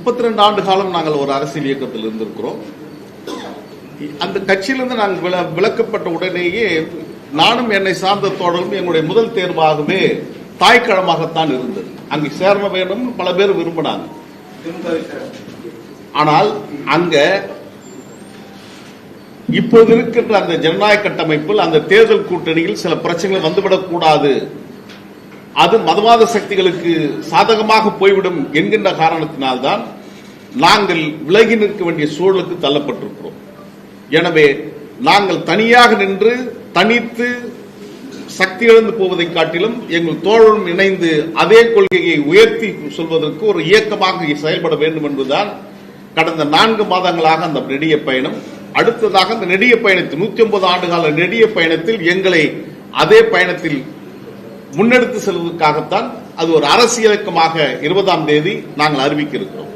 32 ஆண்டு காலம் நாங்கள் ஒரு அரசியல் இயக்கத்தில் இருந்திருக்கிறோம். அந்த கட்சியிலிருந்து நாங்கள் விலக்கப்பட்ட உடனேயே நானும் என்னை சார்ந்த தோழரும் எங்களுடைய முதல் தேர்வாகவே தாய்க்களமாகத்தான் இருந்தது. அங்கு சேர வேண்டும் பல பேர் விரும்பினாங்க. ஆனால் அங்க இப்போது இருக்கின்ற அந்த ஜனநாயக கட்டமைப்பில் அந்த தேர்தல் கூட்டணியில் சில பிரச்சனைகள் வந்துவிடக் கூடாது, அது மதவாத சக்திகளுக்கு சாதகமாக போய்விடும் என்கின்ற காரணத்தினால்தான் நாங்கள் விலகி நிற்க வேண்டிய சூழலுக்கு தள்ளப்பட்டிருக்கிறோம். எனவே நாங்கள் தனியாக நின்று தனித்து சக்தி இழந்து போவதை காட்டிலும் எங்கள் தோழரும் இணைந்து அதே கொள்கையை உயர்த்தி சொல்வதற்கு ஒரு இயக்கமாக செயல்பட வேண்டும் என்பதுதான் கடந்த 4 மாதங்களாக அந்த நெடிய பயணம். அடுத்ததாக அந்த நெடிய பயணத்தில் 150 ஆண்டுகால நெடிய பயணத்தில் எங்களை அதே பயணத்தில் முன்னெடுத்து செல்வதற்காகத்தான் அது ஒரு அரசியல் இயக்கமாக 20ஆம் தேதி நாங்கள் அறிவிக்க இருக்கிறோம்.